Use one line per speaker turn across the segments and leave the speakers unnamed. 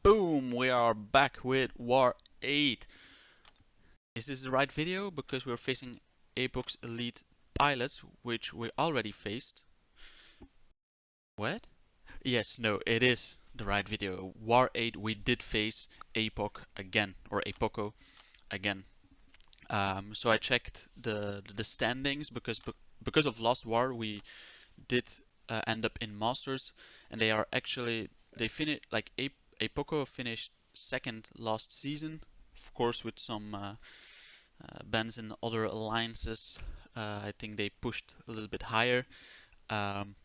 Boom! We are back with War 8. Is this the right video? Because we're facing Apox Elite pilots, which we already faced. What? Yes, no, it is the right video. War 8, we did face APOC again, or APOCO again. So I checked the standings because of last war we did end up in Masters, and they finished like APOCO finished second last season, of course with some bans in other alliances. I think they pushed a little bit higher. Um,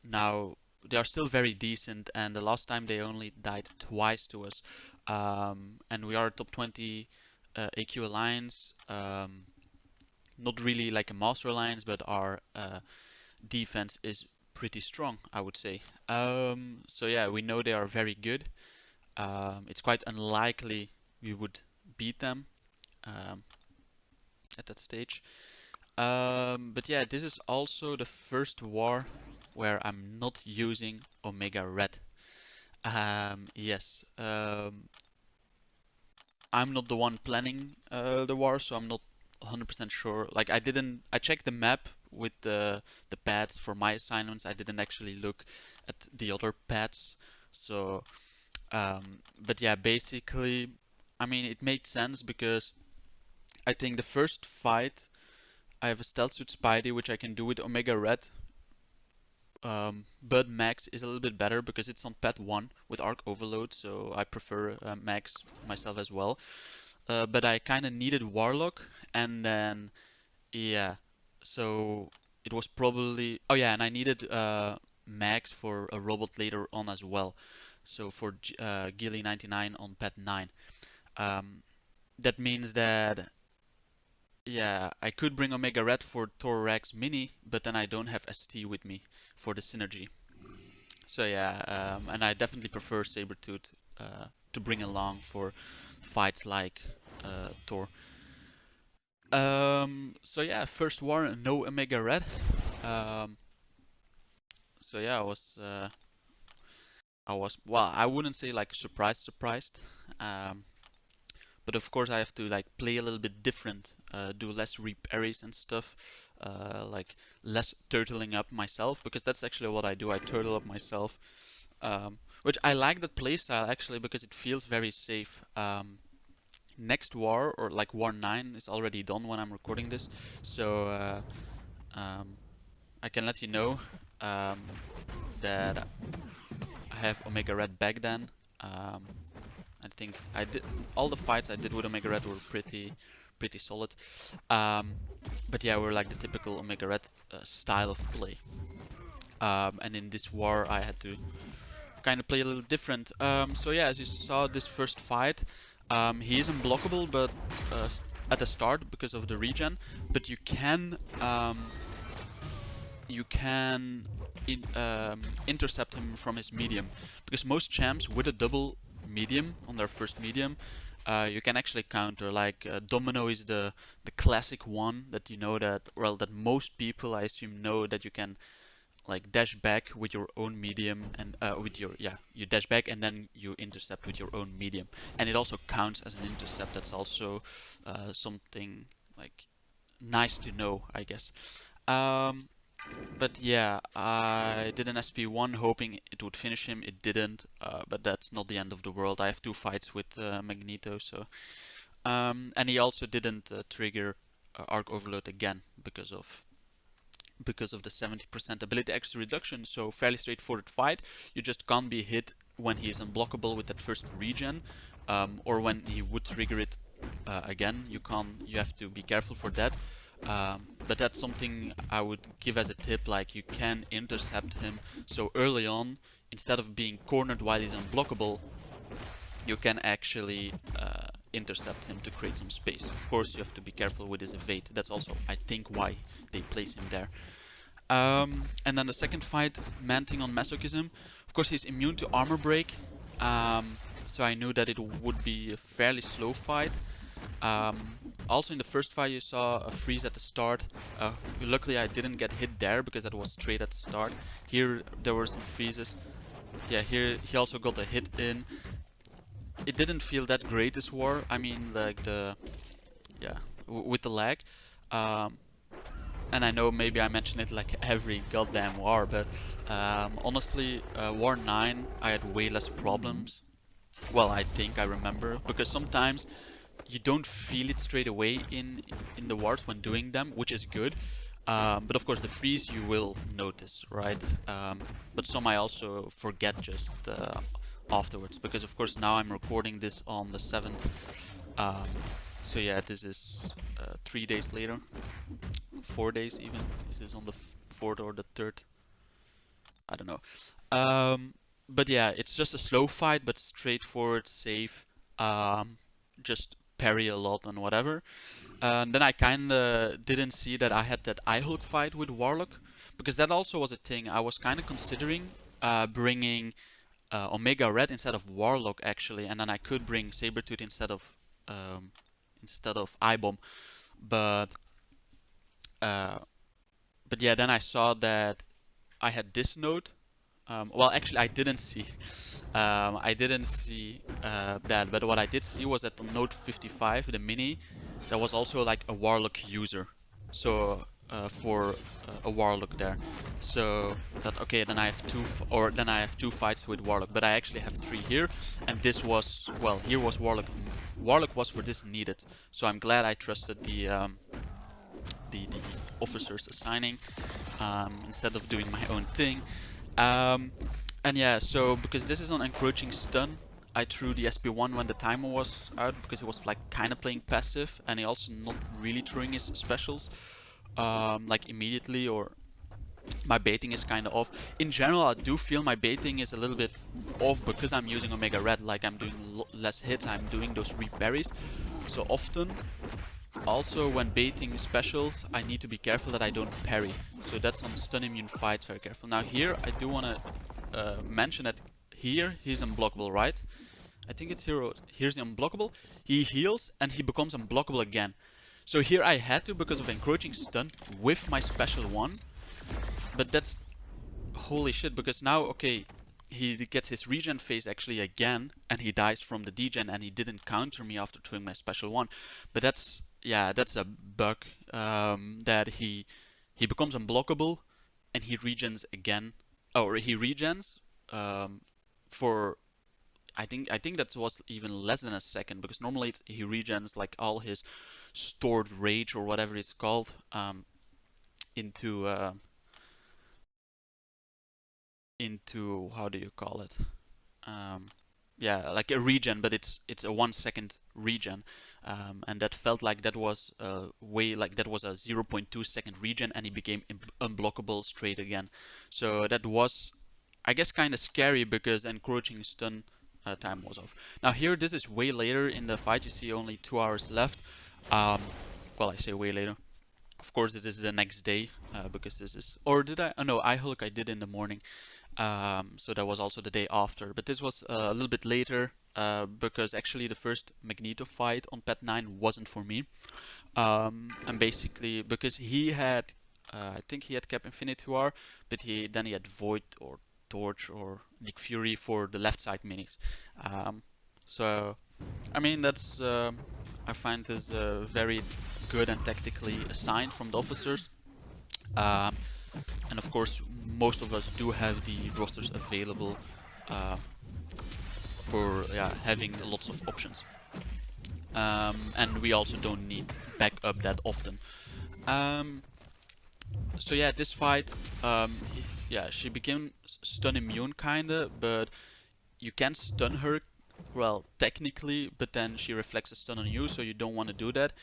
Now they are still very decent, and the last time they only died twice to us. And we are a top 20 AQ alliance. Not really like a master alliance, but our defense is pretty strong, I would say. So yeah, we know they are very good. It's quite unlikely we would beat them um, at that stage. But yeah, this is also the first war where I'm not using Omega Red. Yes, I'm not the one planning the war, so I'm not 100% sure. Like I checked the map with the pads for my assignments. I didn't actually look at the other pads. So, but yeah, basically, I mean, it made sense because I think the first fight I have a stealth suit Spidey, which I can do with Omega Red. But Max is a little bit better because it's on pet 1 with Arc Overload, so I prefer Max myself as well. But I kind of needed Warlock, and then, yeah, so it was probably. Oh, yeah, and I needed Max for a robot later on as well. So for Gilly 99 on pet 9. Um, that means that yeah, I could bring Omega Red for Thorax Mini, but then I don't have ST with me for the synergy. So yeah, and I definitely prefer Sabretooth to bring along for fights like Thor. So yeah, first war, no Omega Red. Um, so yeah, well, I wouldn't say like surprised. Um, But of course I have to like play a little bit different, do less reparries and stuff, like less turtling up myself, because that's actually what I do. I turtle up myself, which I like that playstyle actually because it feels very safe. Next war, or like war 9, is already done when I'm recording this, so um, I can let you know that I have Omega Red back then. I think I did all the fights I did with Omega Red were pretty solid. Um, but yeah, we're like the typical Omega Red style of play. And in this war, I had to kind of play a little different. So yeah, as you saw this first fight, he is unblockable, but at the start because of the regen. But you can intercept him from his medium, because most champs with a double medium on their first medium, you can actually counter. Like Domino is the classic one that you know that, well, that most people I assume know, that you can like dash back with your own medium, and with your, yeah, you dash back and then you intercept with your own medium, and it also counts as an intercept. That's also something like nice to know, I guess. Um, but yeah, I did an SP1 hoping it would finish him. It didn't, but that's not the end of the world. I have 2 fights with Magneto, so and he also didn't trigger Arc Overload again because of the 70% ability extra reduction. So fairly straightforward fight. You just can't be hit when he's unblockable with that first regen, or when he would trigger it again. You have to be careful for that. But that's something I would give as a tip, like you can intercept him. So early on, instead of being cornered while he's unblockable, you can actually intercept him to create some space. Of course, you have to be careful with his evade. That's also, I think, why they place him there. And then the second fight, Manting on Masochism. Of course, he's immune to armor break, so I knew that it would be a fairly slow fight. Also in the first fight you saw a freeze at the start. Luckily I didn't get hit there because that was straight at the start. Here there were some freezes. Yeah, here he also got a hit in. it didn't feel that great this war. I mean, like yeah, with the lag. Um, and I know maybe I mention it like every goddamn war, but honestly, War 9, I had way less problems. Well, I think I remember, because sometimes you don't feel it straight away in the wars when doing them, which is good. But of course, the freeze you will notice, right? But some I also forget just afterwards, because of course now I'm recording this on the 7th. Um, so yeah, this is 3 days later, 4 days even. This is on the 4th or the 3rd. I don't know. Um, but yeah, it's just a slow fight, but straightforward, safe. Um, just parry a lot and whatever. And then I kinda didn't see that I had that eye hook fight with Warlock, because that also was a thing. I was kinda considering bringing Omega Red instead of Warlock actually, and then I could bring Sabretooth um, instead of Eyebomb. But uh, but yeah, then I saw that I had this node. Well, actually, I didn't see. I didn't see that, but what I did see was that on Note 55, the mini, there was also like a Warlock user. So for a Warlock there, so that okay, then I have then I have two fights with Warlock, but I actually have three here, and this was well, here was Warlock. Warlock was for this needed, so I'm glad I trusted the officers assigning instead of doing my own thing. Um, and yeah, so because this is on encroaching stun, I threw the SP1 when the timer was out because he was like kind of playing passive and he also not really throwing his specials like immediately, or my baiting is kind of off. In general, I do feel my baiting is a little bit off because I'm using Omega Red, like I'm doing less hits, I'm doing those reparries. So often also, when baiting specials, I need to be careful that I don't parry. So that's on stun immune fights, very careful. Now here, I do want to mention that here, he's unblockable, right? I think it's here, here's the unblockable. He heals and he becomes unblockable again. So here I had to, because of encroaching stun, with my special one. But that's holy shit, because now, okay, he gets his regen phase actually again, and he dies from the degen, and he didn't counter me after throwing my special one. But that's, yeah, that's a bug, that he becomes unblockable, and he regens again, or he regens, um, for, I think that was even less than a second, because normally he regens like all his stored rage or whatever it's called, into into how do you call it? Um, yeah, like a regen, but it's a 1 second regen, and that felt like that was way like that was a 0.2 second regen, and he became unblockable straight again. So that was, I guess, kind of scary because encroaching stun time was off. Now here, this is way later in the fight. You see only 2 hours left. Um, well, I say way later. Of course, it is the next day because this is, or did I? Oh no, I Hulk I did in the morning. So that was also the day after, but this was a little bit later because actually the first Magneto fight on Pet 9 wasn't for me. And basically because he had, I think he had Cap Infinity War, but he had Void or Torch or Nick Fury for the left side minis. Um, so I mean that's I find this very good and tactically assigned from the officers. Um, and of course, most of us do have the rosters available uh, for having lots of options. And we also don't need backup that often. Um, so yeah, this fight, yeah, she became stun immune kinda, but you can stun her, well, technically, but then she reflects a stun on you, so you don't want to do that.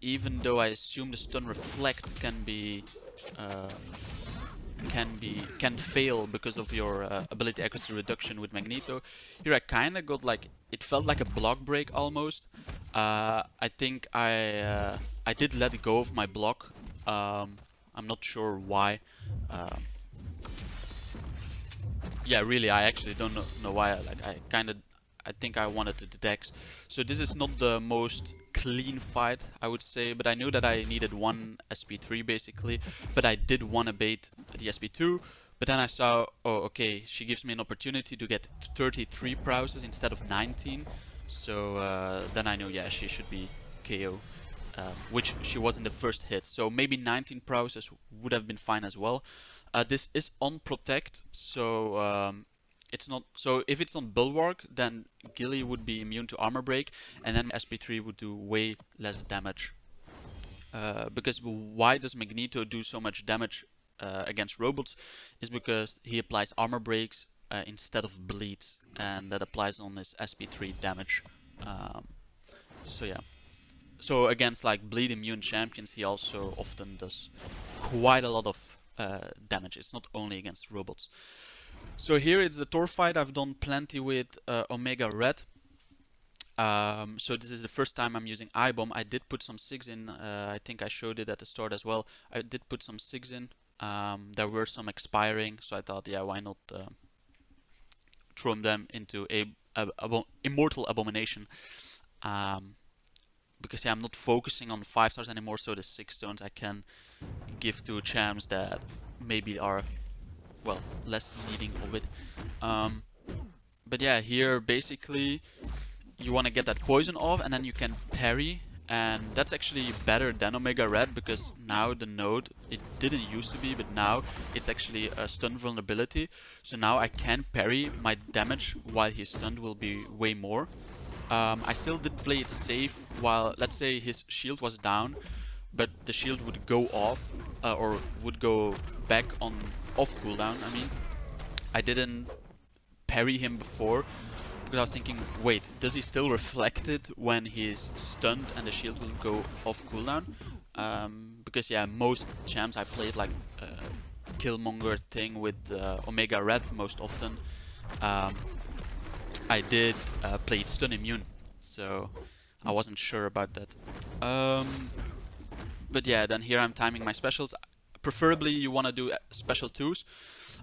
Even though I assume the stun reflect uh, can fail because of your ability accuracy reduction with Magneto. Here I kinda got like, it felt like a block break almost. I think I did let go of my block. I'm not sure why. Um, yeah, really, I actually don't know why. I think I wanted the dex. So this is not the most clean fight, I would say, but I knew that I needed one SP3 basically, but I did want to bait the SP2, But then I saw, oh, okay, she gives me an opportunity to get 33 prowesses instead of 19. So then I knew, yeah, she should be KO, which she was in the first hit. So maybe 19 prowesses would have been fine as well. This is on Protect, so it's not. So if it's on Bulwark, then Gilly would be immune to Armor Break, and then SP3 would do way less damage. Because why does Magneto do so much damage against robots? Is because he applies armor breaks instead of bleeds, and that applies on his SP3 damage. Um, so yeah. So against like bleed immune champions, he also often does quite a lot of damage. It's not only against robots. So here it's the Thor fight. I've done plenty with Omega Red. So this is the first time I'm using iBomb. I did put some SIGs in. I think I showed it at the start as well. I did put some SIGs in. There were some expiring, so I thought, yeah, why not throw them into a immortal abomination? Um, because yeah, I'm not focusing on 5 stars anymore. So the 6 stones I can give to champs that maybe are, well, less needing of it. But yeah, here basically you want to get that poison off, and then you can parry, and that's actually better than Omega Red because now the node, it didn't used to be, but now it's actually a stun vulnerability. So now I can parry. My damage while he's stunned will be way more. I still did play it safe while, let's say, his shield was down, but the shield would go off or would go back on off cooldown. I mean, I didn't parry him before because I was thinking, wait, does he still reflect it when he's stunned and the shield will go off cooldown? Because yeah, most champs I played like Killmonger thing with Omega Red most often. I did play it stun immune, so I wasn't sure about that. But yeah, then here I'm timing my specials. Preferably you want to do special 2s.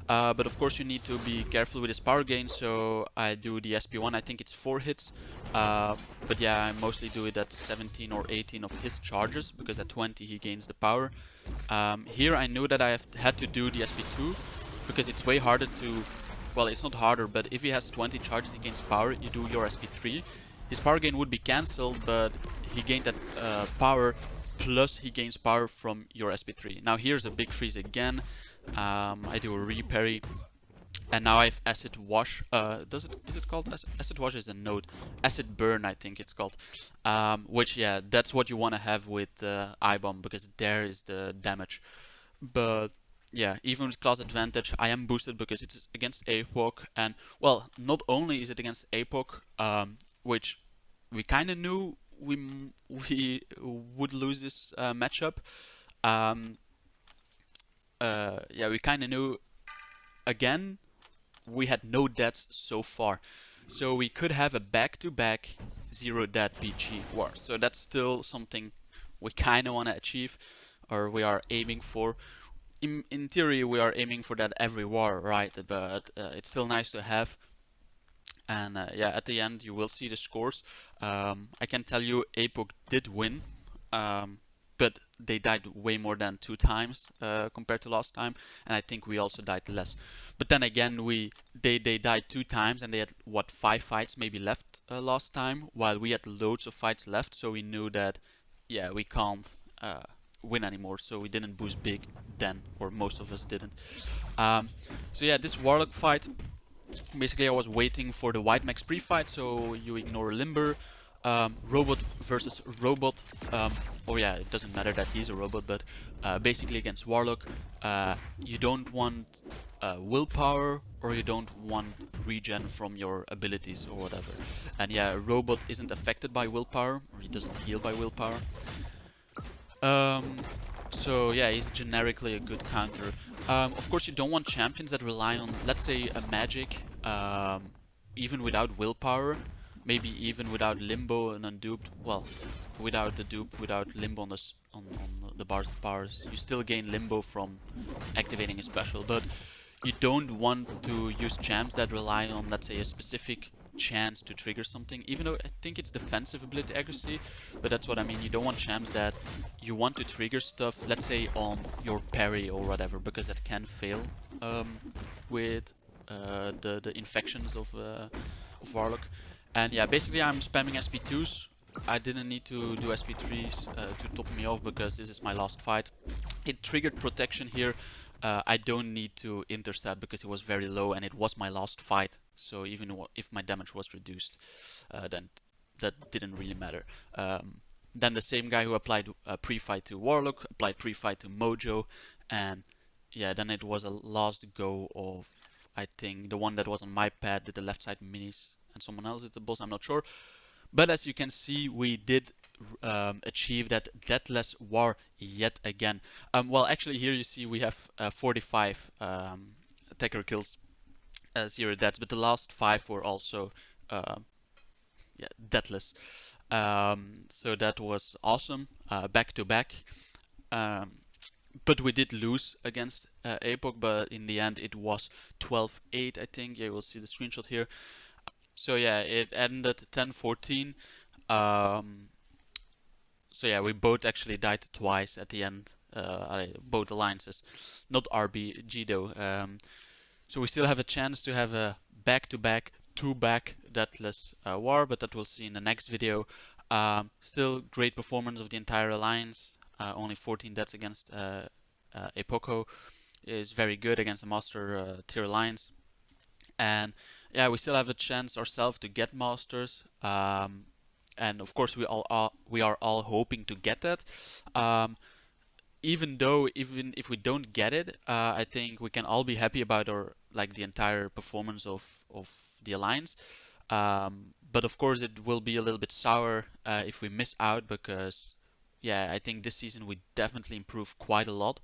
But of course you need to be careful with his power gain, so I do the SP1, I think it's 4 hits. But yeah, I mostly do it at 17 or 18 of his charges, because at 20 he gains the power. Here I knew that I had to do the SP2, because it's way harder to... Well, it's not harder, but if he has 20 charges he gains power, you do your SP3. His power gain would be cancelled, but he gained that power, plus he gains power from your SP3. Now here's a big freeze again. I do a re-parry, and now I have acid wash. Is it called acid wash? Is a node. Acid burn, I think it's called. Which yeah, that's what you want to have with iBomb because there is the damage. But yeah, even with class advantage, I am boosted because it's against APOC, and well, not only is it against APOC, which we kind of knew we would lose this matchup. Um, yeah, we kind of knew. Again, we had no deaths so far, so we could have a back-to-back zero death PG war. So that's still something we kind of want to achieve, or we are aiming for. In theory, we are aiming for that every war, right? But it's still nice to have. And yeah, at the end you will see the scores. I can tell you APOC did win. But they died way more than 2 times compared to last time, and I think we also died less. But then again, they died 2 times, and they had what 5 fights maybe left last time, while we had loads of fights left. So we knew that yeah, we can't win anymore. So we didn't boost big then, or most of us didn't. So yeah, this Warlock fight. Basically, I was waiting for the White Max pre-fight, so you ignore Limber. Robot versus robot. Oh yeah, it doesn't matter that he's a robot, but basically against Warlock, you don't want willpower, or you don't want regen from your abilities or whatever. And yeah, robot isn't affected by willpower, or he doesn't heal by willpower. Um, so yeah, he's generically a good counter. Of course, you don't want champions that rely on, let's say, a magic, even without willpower, maybe even without limbo and unduped. Well, without the dupe, without limbo on the bars of powers, you still gain limbo from activating a special. But you don't want to use champs that rely on, let's say, a specific chance to trigger something, even though I think it's defensive ability accuracy, but that's what I mean. You don't want champs that you want to trigger stuff, let's say on your parry or whatever, because that can fail with the infections of Warlock. And yeah, basically I'm spamming SP2s. I didn't need to do SP3s to top me off because this is my last fight. It triggered protection here. I don't need to intercept because it was very low and it was my last fight. So even if my damage was reduced, then that didn't really matter. Then the same guy who applied pre-fight to Warlock applied pre-fight to Mojo, and yeah, then it was a last go of, I think, the one that was on my pad did the left side minis and someone else did the boss, I'm not sure. But as you can see, we did achieve that deathless war yet again. Well, actually here you see we have 45 attacker kills, 0 deaths, but the last 5 were also uh, yeah, deathless. So that was awesome, back to back. Um, but we did lose against APOC, but in the end it was 12-8, I think. Yeah, you will see the screenshot here. So yeah, it ended 10-14. Um, so yeah, we both actually died twice at the end. Both alliances, not RBG though. So we still have a chance to have a back-to-back, two-back deathless war, but that we'll see in the next video. Still great performance of the entire alliance. Only 14 deaths against APOCO is very good against a master tier alliance. And yeah, we still have a chance ourselves to get masters. And of course, we are all hoping to get that. Um, even if we don't get it, I think we can all be happy about our like the entire performance of the alliance. But of course, it will be a little bit sour if we miss out because yeah, I think this season we definitely improved quite a lot.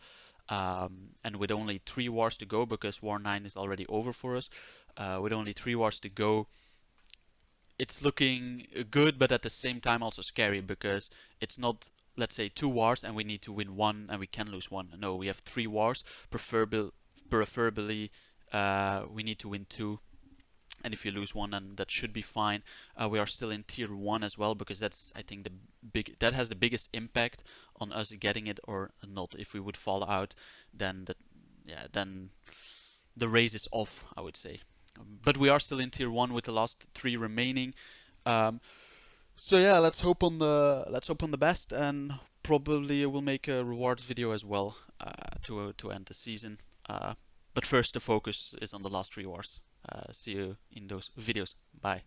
And with only 3 wars to go, because War 9 is already over for us, with only 3 wars to go, it's looking good, but at the same time also scary because it's not, let's say, 2 wars and we need to win one and we can lose one. No, we have 3 wars. Preferably, we need to win 2. And if you lose one, then that should be fine. We are still in tier 1 as well because that's, I think, that has the biggest impact on us getting it or not. If we would fall out, then then the race is off, I would say. But we are still in tier 1 with the last 3 remaining. Um, so yeah, let's hope on the best, and probably we'll make a rewards video as well to end the season. But first, the focus is on the last 3 wars. See you in those videos. Bye.